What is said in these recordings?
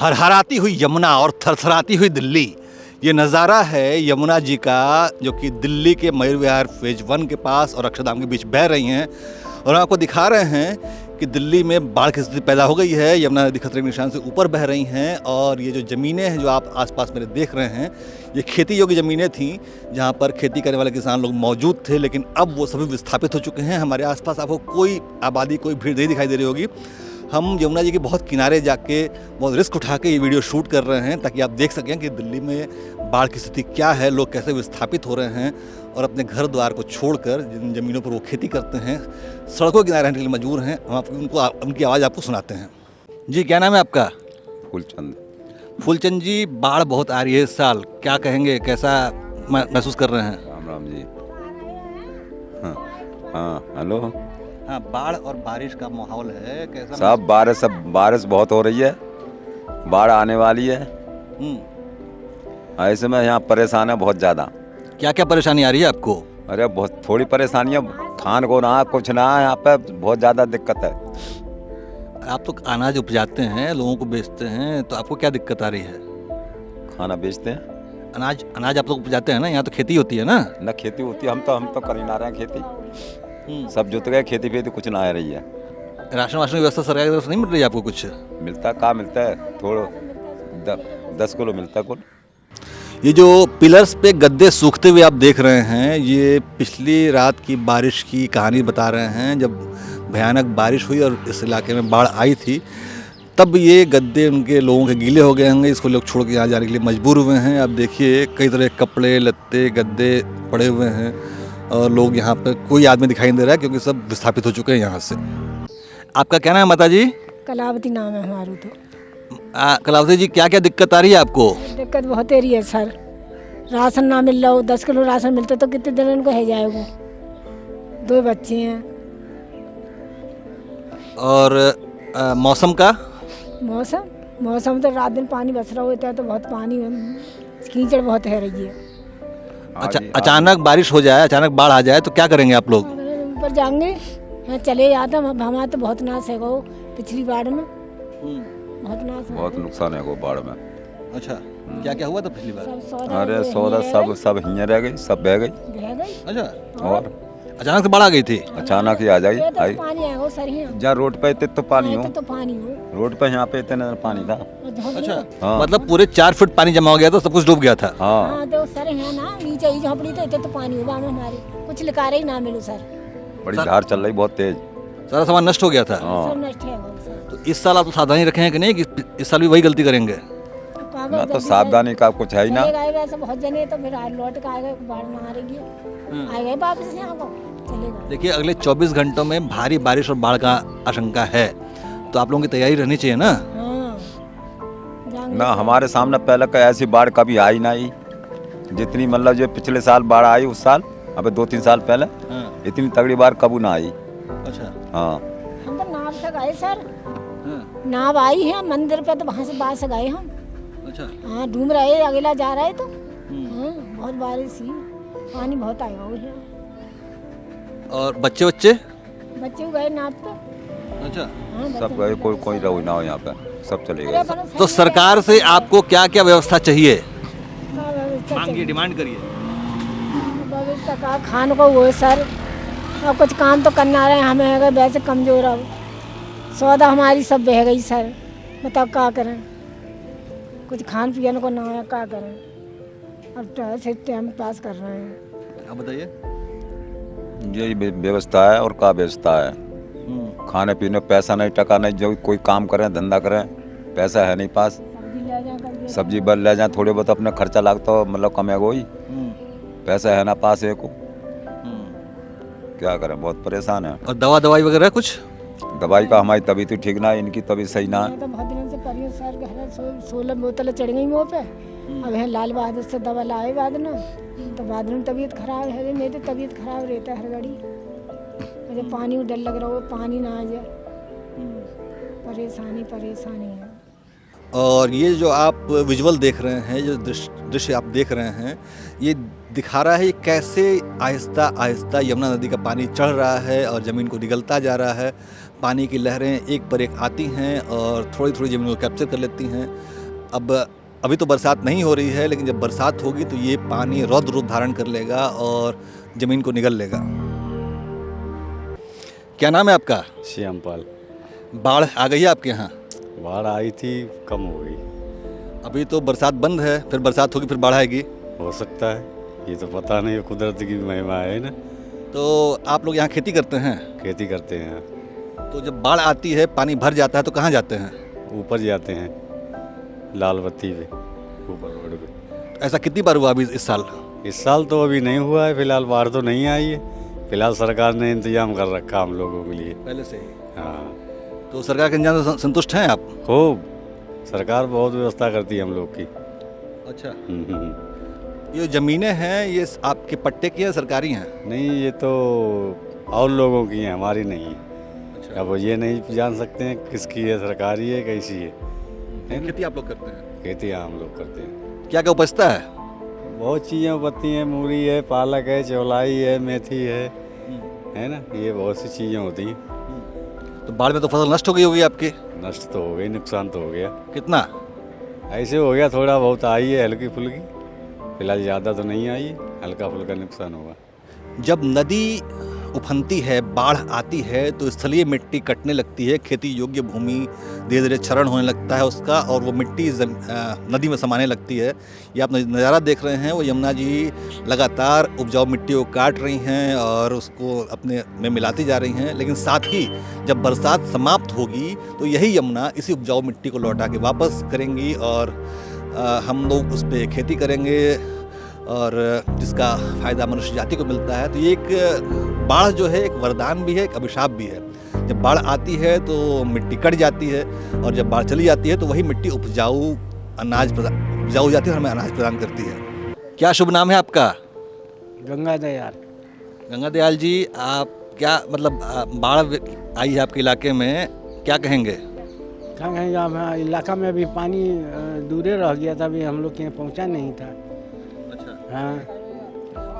हरहराती हुई यमुना और थरथराती हुई दिल्ली, ये नज़ारा है यमुना जी का, जो कि दिल्ली के मयूर विहार फेज 1 के पास और अक्षरधाम के बीच बह रही हैं। और आपको दिखा रहे हैं कि दिल्ली में बाढ़ की स्थिति पैदा हो गई है। यमुना नदी खतरे के निशान से ऊपर बह रही हैं और ये जो ज़मीनें हैं जो आप आसपास मेरे देख रहे हैं, ये खेती योग्य ज़मीनें थीं जहाँ पर खेती करने वाले किसान लोग मौजूद थे, लेकिन अब वो सभी विस्थापित हो चुके हैं। हमारे आसपास आपको कोई आबादी, कोई भीड़ नहीं दिखाई दे रही होगी। हम यमुना जी के बहुत किनारे जाके बहुत रिस्क उठा के ये वीडियो शूट कर रहे हैं ताकि आप देख सकें कि दिल्ली में बाढ़ की स्थिति क्या है, लोग कैसे विस्थापित हो रहे हैं और अपने घर द्वार को छोड़कर जिन ज़मीनों पर वो खेती करते हैं, सड़कों के किनारे रहने के लिए मजबूर हैं। हम आपको उनकी आवाज़ आपको सुनाते हैं। जी, क्या नाम है आपका? फूलचंद। फूलचंद जी, बाढ़ बहुत आ रही है इस साल, क्या कहेंगे, कैसा महसूस कर रहे हैं? राम राम जी। हाँ हेलो। हाँ, बाढ़ और बारिश का माहौल है, कैसा? सब बारिश बहुत हो रही है, बाढ़ आने वाली है। ऐसे में यहाँ परेशान है बहुत ज़्यादा। क्या क्या परेशानी आ रही है आपको? अरे बहुत थोड़ी परेशानी है, खान को ना कुछ ना, यहाँ पे बहुत ज़्यादा दिक्कत है। आप तो अनाज उपजाते हैं, लोगों को बेचते हैं, तो आपको क्या दिक्कत आ रही है? खाना बेचते हैं। अनाज आप लोग उपजाते हैं ना, यहाँ तो खेती होती है ना खेती होती है, हम तो कर ही ना रहे हैं खेती। सब जुत गए, खेती पे कुछ ना आ रही है। राशन वाशन की व्यवस्था सरकार की तरफ से नहीं मिल रही है आपको? कुछ मिलता कहाँ मिलता है, थोड़ा 10 किलो मिलता है कुल। ये जो पिलर्स पे गद्दे सूखते हुए आप देख रहे हैं, ये पिछली रात की बारिश की कहानी बता रहे हैं। जब भयानक बारिश हुई और इस इलाके में बाढ़ आई थी, तब ये गद्दे उनके लोगों के गीले हो गए होंगे, इसको लोग छोड़ के यहाँ जाने के लिए मजबूर हुए हैं। अब देखिए कई तरह के कपड़े लत्ते गद्दे पड़े हुए हैं और लोग यहाँ पर, कोई आदमी दिखाई नहीं दे रहा है क्योंकि सब विस्थापित हो चुके हैं यहाँ से। आपका क्या नाम है माता जी? कलावती नाम है हमारू। तो कलावती जी, क्या क्या दिक्कत आ रही है आपको? दिक्कत बहुत हो रही है सर, राशन ना मिल रहा हो। 10 किलो राशन मिलता तो कितने दिन इनको है जाएगा। 2 बच्चे हैं। और मौसम का? मौसम तो रात दिन पानी बस रहा होता है, तो बहुत पानी कीचड़ बहुत है रही है। अच्छा, अचानक बारिश हो जाए, अचानक बाढ़ आ जाए तो क्या करेंगे आप लोग? ऊपर जाएंगे, यहाँ चले जाते हैं। हमारा तो बहुत नाश है वो, पिछली बाढ़ में बहुत नाश है, बहुत नुकसान है वो बाढ़ में। अच्छा, क्या क्या हुआ था पिछली बार? अरे सौदा सब हिंगे रह गई, सब बह गई। अच्छा, और अचानक से बाढ़ आ गई थी? अचानक ही आ जाएगी। तो पानी है वो सर, जहाँ रोड पे इतने तो पानी हो, तो पानी हो रोड पे यहाँ पे इतने पानी था। अच्छा, हाँ। मतलब पूरे 4 फुट पानी जमा हो गया था, सब कुछ डूब गया था? हाँ, तो सर है ना, नीचे ही झोपड़ी तो इतने तो पानी होगा हमारे, कुछ लिकारे ही ना मिलो सर। बड़ी धार चल रही बहुत तेज, सारा सामान नष्ट हो गया था। सब नष्ट है सर। तो इस साल आप तो सावधानी रखे हैं कि नहीं, कि इस साल भी वही गलती करेंगे? ना तो सावधानी का कुछ है ही ना। वैसे बहुत जने तो फिर लौट के आएगा, बाढ़ में आ रही है, आ गए वापस यहाँ को चलेगा। देखिए, अगले 24 घंटों में भारी बारिश और बाढ़ का आशंका है, तो आप लोगों की तैयारी रहनी चाहिए ना? ना हमारे सामने पहले का ऐसी बाढ़ कभी आई ना ही, जितनी मतलब जो पिछले साल बाढ़ आई उस साल, अबे 2-3 साल पहले इतनी तगड़ी बाढ़ कभी ना आई। अच्छा, हाँ, हम तो नाव से गए सर, नाव आई है मंदिर पे, तो वहाँ से बाहर से गए हम। अच्छा, हाँ, घूम रहे, अगला जा रहे तो बहुत बारिश ही, पानी बहुत आएगा वो है। और बच्चे गए नाव पे। अच्छा, सब गए, कोई रहो ना हो यहाँ पे, सब चले गए। तो सरकार से आपको क्या क्या व्यवस्था चाहिए? मांगिए, डिमांड करिए। व्यवस्था का खान को वो सर, और कुछ काम तो करना रहे, हमें है वैसे कमजोर अब, सौदा हमारी सब बह गई सर, बताओ क्या करें, कुछ खान पीने को ना है, क्या करें, अब तो ऐसे टाइम पास कर रहे हैं। आप बताइए। यही व्यवस्था है और क्या व्यवस्था है, खाने पीने पैसा नहीं, टका नहीं, जो कोई काम करें धंधा करें, पैसा है नहीं पास। सब्जी बल ले जाए, थोड़े बहुत अपने खर्चा लागता हो, मतलब कमेगा ही, पैसा है ना पास एक को, क्या करें, बहुत परेशान है। और दवाई वगैरह कुछ? दवाई का हमारी तबीयत तो ठीक ना है, इनकी तबीयत सही ना है। तो बहुत दिनों से परियों सर 16 बोतलें चढ़ गई मुँह पे। अब है लाल बहादुर से दवा लाए बाद में, तो बाद में तबीयत खराब है, मेरी तो तबीयत खराब रहता है हर घड़ी, मुझे पानी में डर लग रहा हो, पानी ना आ जाए, परेशानी है। और ये जो आप विजुअल देख रहे हैं, जो दृश्य आप देख रहे हैं, ये दिखा रहा है कैसे आहिस्ता आहिस्ता यमुना नदी का पानी चढ़ रहा है और ज़मीन को निगलता जा रहा है। पानी की लहरें एक पर एक आती हैं और थोड़ी थोड़ी ज़मीन को कैप्चर कर लेती हैं। अब अभी तो बरसात नहीं हो रही है, लेकिन जब बरसात होगी तो ये पानी रौद्र रूप धारण कर लेगा और ज़मीन को निगल लेगा। क्या नाम है आपका? श्यामपाल। बाढ़ आ गई है आपके यहाँ? बाढ़ आई थी, कम हो गई। अभी तो बरसात बंद है, फिर बरसात होगी फिर बाढ़ आएगी। हो सकता है, ये तो पता नहीं, कुदरत की महिमा है ना। तो आप लोग यहाँ खेती करते हैं? खेती करते हैं। तो जब बाढ़ आती है, पानी भर जाता है, तो कहाँ जाते हैं? ऊपर जाते हैं, लाल बत्ती पे, ऊपर रोड पे। ऐसा कितनी बार हुआ अभी इस साल? इस साल तो अभी नहीं हुआ है, फिलहाल बाढ़ तो नहीं आई है। फिलहाल सरकार ने इंतजाम कर रखा हम लोगों के लिए पहले से ही। हाँ, तो सरकार के इंतजाम से संतुष्ट हैं आप? खूब। सरकार बहुत व्यवस्था करती है हम लोग की। अच्छा। हम्म। ये ज़मीनें हैं, ये आपके पट्टे की हैं, सरकारी हैं? नहीं, ये तो और लोगों की है, हमारी नहीं है। अच्छा। अब ये नहीं जान सकते हैं किसकी है, सरकारी है कैसी है ना? खेती आप लोग करते हैं? खेती हम लोग करते हैं। क्या क्या उपजता है? बहुत चीज़ें उपजती हैं, मूली है, पालक है, चौलाई है, मेथी है ना, ये बहुत सी चीज़ें होती हैं। तो बाढ़ में तो फसल नष्ट हो गई होगी आपकी? नष्ट तो हो गई, नुकसान तो हो गया। कितना? ऐसे हो गया, थोड़ा बहुत आई है हल्की फुल्की, फिलहाल ज़्यादा तो नहीं आई है, हल्का फुल्का नुकसान होगा। जब नदी उफनती है, बाढ़ आती है, तो स्थलीय मिट्टी कटने लगती है, खेती योग्य भूमि धीरे धीरे क्षरण होने लगता है उसका, और वो मिट्टी नदी में समाने लगती है। ये आप नज़ारा देख रहे हैं, वो यमुना जी लगातार उपजाऊ मिट्टी को काट रही हैं और उसको अपने में मिलाती जा रही हैं। लेकिन साथ ही जब बरसात समाप्त होगी तो यही यमुना इसी उपजाऊ मिट्टी को लौटा के वापस करेंगी और हम लोग उस पर खेती करेंगे, और जिसका फ़ायदा मनुष्य जाति को मिलता है। तो ये एक बाढ़ जो है एक वरदान भी है, एक अभिशाप भी है। जब बाढ़ आती है तो मिट्टी कट जाती है, और जब बाढ़ चली जाती है तो वही मिट्टी उपजाऊ उपजाऊ जाती है और हमें अनाज प्रदान करती है। क्या शुभ नाम है आपका? गंगा दयाल। गंगा दयाल जी, आप क्या मतलब बाढ़ आई है आपके इलाके में, क्या कहेंगे? कहाँ कहेंगे, हमारे इलाका में अभी पानी दूरे रह गया था, अभी हम लोग के यहाँ पहुँचा नहीं था। हाँ।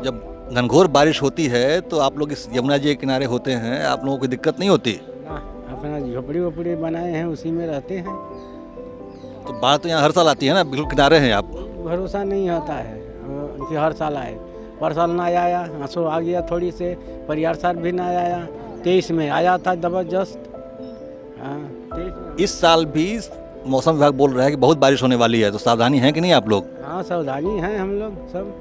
जब घनघोर बारिश होती है तो आप लोग इस यमुना जी के किनारे होते हैं, आप लोगों को दिक्कत नहीं होती? ना, अपना झोपड़ी वोपड़ी बनाए हैं, उसी में रहते हैं। तो बाढ़ तो यहाँ हर साल आती है ना, बिल्कुल किनारे हैं आप। भरोसा नहीं होता है कि हर साल आए। पर साल ना आया, आंसू आ गया थोड़ी से, परियार साल भी ना आया। 23 में आया था जबरदस्त। हाँ, 23 में। इस साल भी मौसम विभाग बोल रहा है कि बहुत बारिश होने वाली है, तो सावधानी है कि नहीं आप लोग? हाँ, सावधानी है हम लोग सब।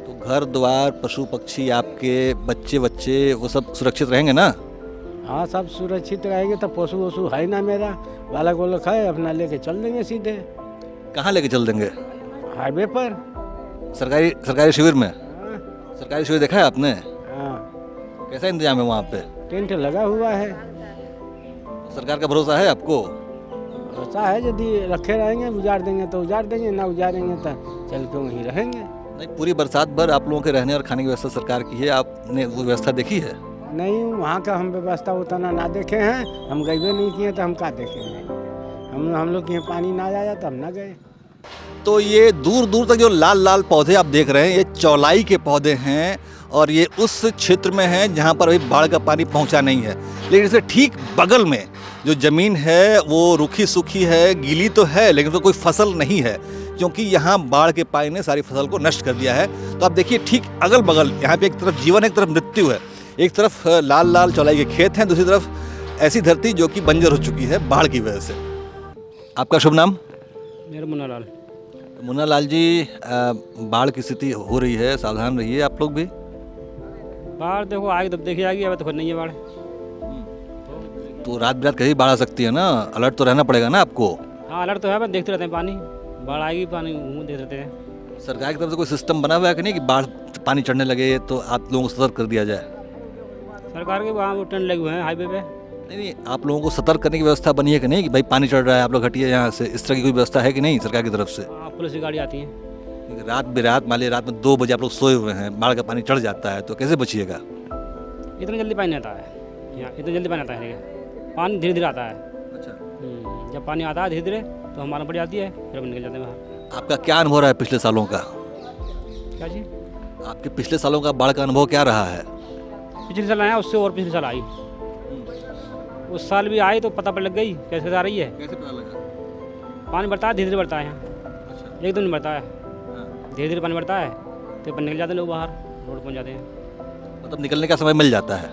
तो घर द्वार, पशु पक्षी, आपके बच्चे वो सब सुरक्षित रहेंगे ना? हाँ, सब सुरक्षित रहेंगे। तो पशु वशु है ना, मेरा बालक वालक है, अपना लेके चल देंगे सीधे। कहाँ लेके चल देंगे? हाईवे पर। सरकारी शिविर में? हाँ। सरकारी शिविर देखा है आपने? हाँ, कैसा इंतजाम है वहाँ पे? टेंट लगा हुआ है। सरकार का भरोसा है आपको? ऐसा है, यदि रखे रहेंगे, उजाड़ देंगे तो उजाड़ देंगे, ना उजाड़ेंगे तो चल के वहीं रहेंगे। नहीं, पूरी बरसात भर आप लोगों के रहने और खाने की व्यवस्था सरकार की है, आपने वो व्यवस्था देखी है? नहीं, वहाँ का हम व्यवस्था उतना ना देखे हैं, हम गए नहीं किए तो हम क्या देखेंगे। हम लोग के यहाँ पानी ना आया तो हम ना गए। तो ये दूर दूर तक जो लाल लाल पौधे आप देख रहे हैं, ये चौलाई के पौधे हैं, और ये उस क्षेत्र में हैं जहाँ पर अभी बाढ़ का पानी पहुँचा नहीं है। लेकिन इसके ठीक बगल में जो ज़मीन है वो रूखी सूखी है, गीली तो है, लेकिन तो कोई फसल नहीं है, क्योंकि यहाँ बाढ़ के पानी ने सारी फसल को नष्ट कर दिया है। तो आप देखिए ठीक अगल बगल यहाँ पे एक तरफ जीवन है, एक तरफ मृत्यु है। एक तरफ लाल लाल चौलाई के खेत हैं, दूसरी तरफ ऐसी धरती जो कि बंजर हो चुकी है बाढ़ की वजह से। आपका शुभ नाम? मेरा मुन्ना लाल। मुन्ना लाल जी, बाढ़ की स्थिति हो रही है, सावधान रहिए आप लोग भी। बाढ़ देखो आगे तब देखी जाएगी, अब तो खुद नहीं है बाढ़। तो रात बिरात कहीं बाढ़ आ सकती है ना, अलर्ट तो रहना पड़ेगा ना आपको। हाँ, अलर्ट तो है, बस देखते रहते हैं पानी, बाढ़ आएगी, पानी मुँह देख रहते हैं। सरकार की तरफ से कोई सिस्टम बना हुआ है कि नहीं कि बाढ़ पानी चढ़ने लगे तो आप लोगों को सतर्क कर दिया जाए? सरकार के वहाँ वो टेंट लगे हुए हैं हाईवे पे। नहीं, आप लोगों को सतर्क करने की व्यवस्था बनी है कि नहीं कि भाई पानी चढ़ रहा है, आप लोग हटिए यहाँ से, इस तरह की कोई व्यवस्था है कि नहीं सरकार की तरफ से? हाँ, पुलिस की गाड़ी आती है। रात बिरात मान लीजिए रात में 2 बजे आप लोग सोए हुए हैं, बाढ़ का पानी चढ़ जाता है, तो कैसे बचिएगा? इतना जल्दी पानी आता है यहाँ, इतना जल्दी पानी आता है, पानी धीरे धीरे आता है। अच्छा। जब पानी आता है धीरे धीरे तो हमारा पड़ जाती है, फिर हम निकल जाते हैं बाहर। आपका क्या अनुभव रहा है पिछले सालों का? क्या जी? आपके पिछले सालों का बाढ़ का अनुभव क्या रहा है? पिछले साल आया, उससे और पिछले साल आई। उस साल भी आई तो पता पर लग गई कैसे आ रही है। कैसे पता लगा? पानी बढ़ता है, धीरे धीरे बढ़ता है यहाँ, एकदम नहीं बढ़ता है, धीरे धीरे पानी बढ़ता है तो निकल जाते हैं लोग बाहर, रोड पहुँच जाते हैं। मतलब निकलने का समय मिल जाता है।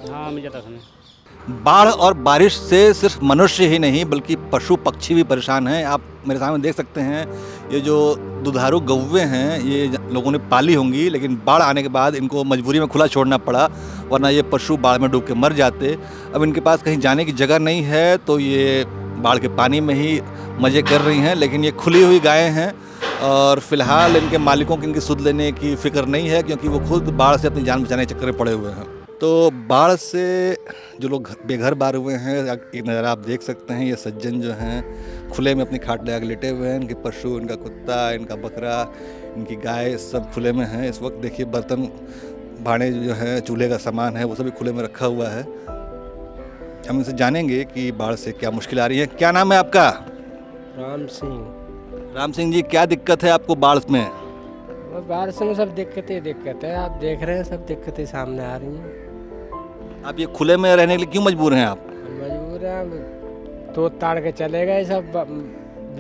हाँ मिल जाता है समय। बाढ़ और बारिश से सिर्फ मनुष्य ही नहीं बल्कि पशु पक्षी भी परेशान हैं। आप मेरे सामने देख सकते हैं ये जो दुधारू गौवे हैं ये लोगों ने पाली होंगी, लेकिन बाढ़ आने के बाद इनको मजबूरी में खुला छोड़ना पड़ा, वरना ये पशु बाढ़ में डूब के मर जाते। अब इनके पास कहीं जाने की जगह नहीं है तो ये बाढ़ के पानी में ही मज़े कर रही हैं। लेकिन ये खुली हुई गायें हैं और फिलहाल इनके मालिकों की इनकी सुध लेने की फ़िक्र नहीं है, क्योंकि वो खुद बाढ़ से अपनी जान बचाने के चक्कर में पड़े हुए हैं। तो बाढ़ से जो लोग बेघर बार हुए हैं, एक नज़ारा आप देख सकते हैं। ये सज्जन जो हैं खुले में अपनी खाट लगा के लेटे हुए हैं। इनके पशु, इनका कुत्ता, इनका बकरा, इनकी गाय सब खुले में हैं। इस वक्त देखिए बर्तन भाड़े जो है, चूल्हे का सामान है, वो सभी खुले में रखा हुआ है। हम इनसे जानेंगे कि बाढ़ से क्या मुश्किल आ रही है। क्या नाम है आपका? राम सिंह। राम सिंह जी, क्या दिक्कत है आपको बाढ़ में? बारिश में सब दिक्कत है, आप देख रहे हैं सब दिक्कतें सामने आ रही हैं। आप ये खुले में रहने के लिए क्यों मजबूर हैं आप? मजबूर है, हम तोड़ ताड़ के चले गए, सब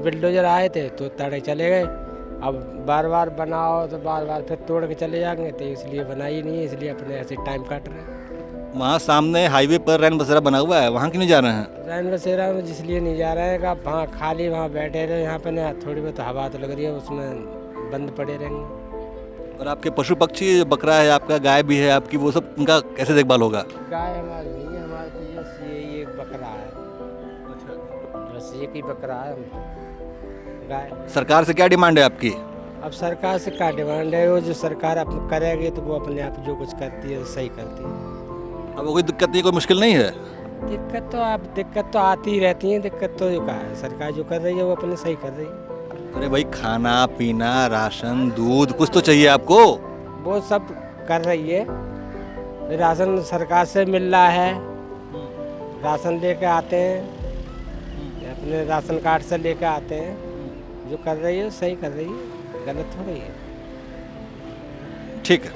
बिल्डोजर आए थे तो ताड़ के चले गए। अब बार बार बनाओ तो बार बार फिर तोड़ के चले जाएंगे, तो इसलिए बनाई नहीं है, इसलिए अपने ऐसे टाइम काट रहे हैं। वहाँ सामने हाईवे पर रैन बसेरा बना हुआ है, वहाँ क्यों नहीं जा रहे हैं? रैन बसेरा में इसलिए नहीं जा रहे हैं कि आप वहाँ खाली वहाँ बैठे रहे, यहाँ पे ना थोड़ी बहुत हवा तो लग रही है, उसमें बंद पड़े रहेंगे। और आपके पशु पक्षी, बकरा है आपका, गाय भी है आपकी, वो सब उनका कैसे देखभाल होगा? गाय हमारी नहीं है, हमारे तो बस ये एक बकरा है, बस एक ही बकरा है गाय। सरकार से क्या डिमांड है आपकी? अब सरकार से क्या डिमांड है, वो जो सरकार अपने करेगी तो वो अपने आप जो कुछ करती है सही करती है। अब कोई दिक्कत नहीं, कोई मुश्किल नहीं है? दिक्कत तो आती ही रहती है, दिक्कत तो जो क्या है, सरकार जो कर रही है वो अपने सही कर रही है। अरे भाई, खाना पीना, राशन, दूध कुछ तो चाहिए आपको। वो सब कर रही है, राशन सरकार से मिल रहा है, राशन लेके आते हैं, अपने राशन कार्ड से लेके आते हैं। जो कर रही है सही कर रही है, गलत हो रही है। ठीक है।